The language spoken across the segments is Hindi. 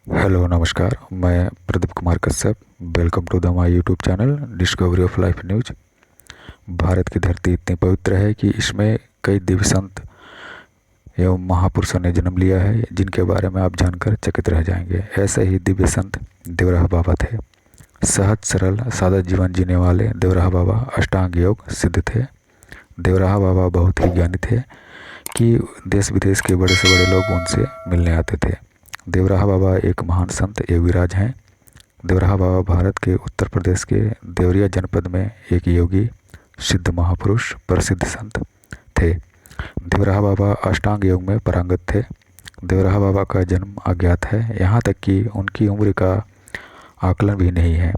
हेलो नमस्कार। मैं Pradeep Kumar Kashyap. Welcome to the my YouTube channel Discovery of Life News. Bharat की धरती इतनी पवित्र है कि इसमें कई दिव्य संत एवं महापुरुषों ने जन्म लिया है, जिनके बारे में आप जानकर चकित रह जाएंगे। ऐसे ही दिव्य संत देवराहा बाबा थे। सहज सरल सादा जीवन जीने वाले देवराहा बाबा अष्टांग योग सिद्ध थे। देवराहा बाबा बहुत ही ज्ञानी थे कि देश विदेश के बड़े से बड़े लोग उनसे मिलने आते थे। देवराहा बाबा एक महान संत योगीराज हैं। देवराहा बाबा भारत के उत्तर प्रदेश के देवरिया जनपद में एक योगी सिद्ध महापुरुष प्रसिद्ध संत थे। देवराहा बाबा अष्टांग योग में पारंगत थे। देवराहा बाबा का जन्म अज्ञात है, यहाँ तक कि उनकी उम्र का आकलन भी नहीं है।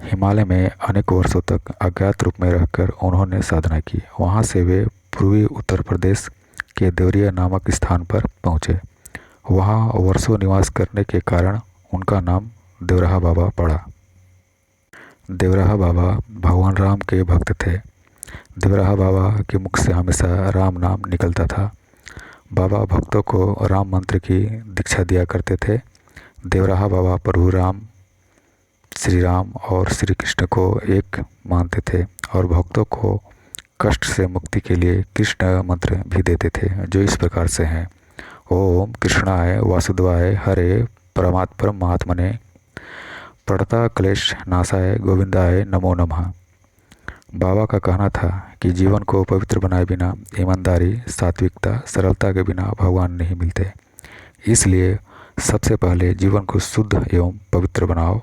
हिमालय में अनेक वर्षों तक अज्ञात रूप में रहकर उन्होंने साधना की। वहाँ से वे पूर्वी उत्तर प्रदेश के देवरिया नामक स्थान पर पहुँचे। वहाँ वर्षों निवास करने के कारण उनका नाम देवराहा बाबा पड़ा। देवराहा बाबा भगवान राम के भक्त थे। देवराहा बाबा के मुख से हमेशा राम नाम निकलता था। बाबा भक्तों को राम मंत्र की दीक्षा दिया करते थे। देवराहा बाबा प्रभु राम, श्री राम और श्री कृष्ण को एक मानते थे और भक्तों को कष्ट से मुक्ति के लिए कृष्ण मंत्र भी देते थे, जो इस प्रकार से हैं। ओम कृष्णाय वासुदेवाय हरे परमात्मने प्रणता क्लेश नाशाय गोविंदाय नमो नमः। बाबा का कहना था कि जीवन को पवित्र बनाए बिना ईमानदारी, सात्विकता, सरलता के बिना भगवान नहीं मिलते। इसलिए सबसे पहले जीवन को शुद्ध एवं पवित्र बनाओ।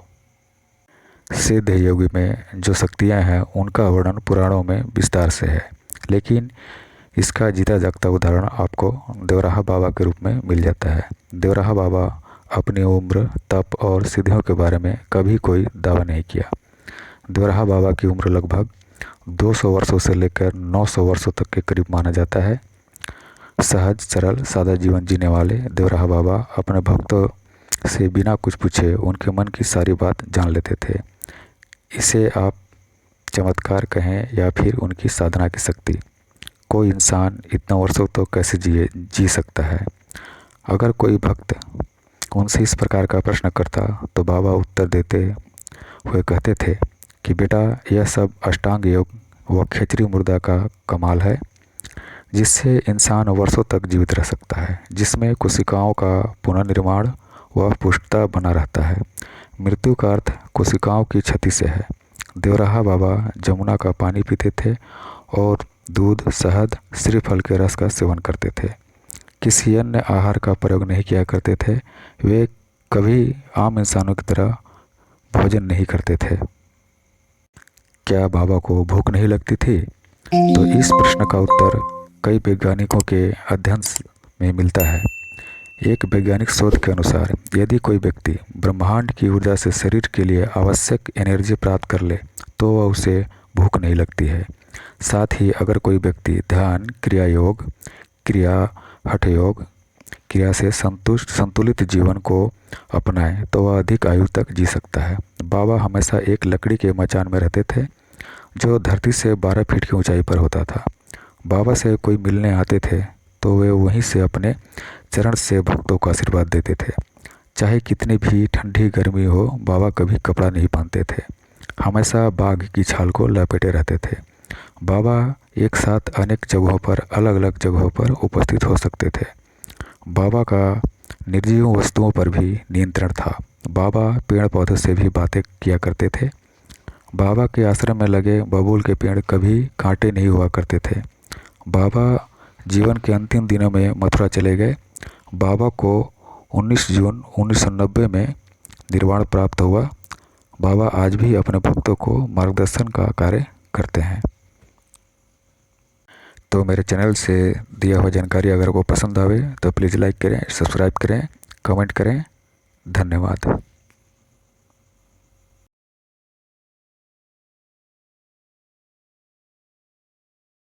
सिद्ध योगी में जो शक्तियाँ हैं उनका वर्णन पुराणों में विस्तार से है, लेकिन इसका जीता जागता उदाहरण आपको देवराहा बाबा के रूप में मिल जाता है। देवराहा बाबा अपनी उम्र, तप और सिद्धियों के बारे में कभी कोई दावा नहीं किया। देवराहा बाबा की उम्र लगभग 200 वर्षों से लेकर 900 वर्षों तक के करीब माना जाता है। सहज सरल सादा जीवन जीने वाले देवराहा बाबा अपने भक्तों से बिना कुछ पूछे उनके मन की सारी बात जान लेते थे। इसे आप चमत्कार कहें या फिर उनकी साधना की शक्ति। कोई इंसान इतना वर्षों तो कैसे जी सकता है? अगर कोई भक्त उनसे इस प्रकार का प्रश्न करता तो बाबा उत्तर देते हुए कहते थे कि बेटा, यह सब अष्टांग योग व खेचरी मुर्दा का कमाल है, जिससे इंसान वर्षों तक जीवित रह सकता है, जिसमें कोशिकाओं का पुनर्निर्माण व पुष्टता बना रहता है। मृत्यु का अर्थ कोशिकाओं की क्षति से है। देवराहा बाबा जमुना का पानी पीते थे और दूध, शहद, श्रीफल के रस का सेवन करते थे। किसी अन्य आहार का प्रयोग नहीं किया करते थे। वे कभी आम इंसानों की तरह भोजन नहीं करते थे। क्या बाबा को भूख नहीं लगती थी? तो इस प्रश्न का उत्तर कई वैज्ञानिकों के अध्ययन में मिलता है। एक वैज्ञानिक शोध के अनुसार यदि कोई व्यक्ति ब्रह्मांड की ऊर्जा से शरीर के लिए आवश्यक एनर्जी प्राप्त कर ले तो वह उसे भूख नहीं लगती है। साथ ही अगर कोई व्यक्ति ध्यान, क्रिया योग, क्रिया हठ योग, क्रिया से संतुलित जीवन को अपनाए तो वह अधिक आयु तक जी सकता है। बाबा हमेशा एक लकड़ी के मचान में रहते थे, जो धरती से 12 फीट की ऊंचाई पर होता था। बाबा से कोई मिलने आते थे तो वे वहीं से अपने चरण से भक्तों को आशीर्वाद देते थे। चाहे कितनी भी ठंडी गर्मी हो, बाबा कभी कपड़ा नहीं पहनते थे, हमेशा बाघ की छाल को लपेटे रहते थे। बाबा एक साथ अनेक जगहों पर, अलग अलग जगहों पर उपस्थित हो सकते थे। बाबा का निर्जीव वस्तुओं पर भी नियंत्रण था। बाबा पेड़ पौधों से भी बातें किया करते थे। बाबा के आश्रम में लगे बबूल के पेड़ कभी कांटे नहीं हुआ करते थे। बाबा जीवन के अंतिम दिनों में मथुरा चले गए। बाबा को 19 जून 1990 में निर्वाण प्राप्त हुआ। बाबा आज भी अपने भक्तों को मार्गदर्शन का कार्य करते हैं। तो मेरे चैनल से दिया हुआ जानकारी अगर आपको पसंद आवे तो प्लीज़ लाइक करें, सब्सक्राइब करें, कमेंट करें। धन्यवाद।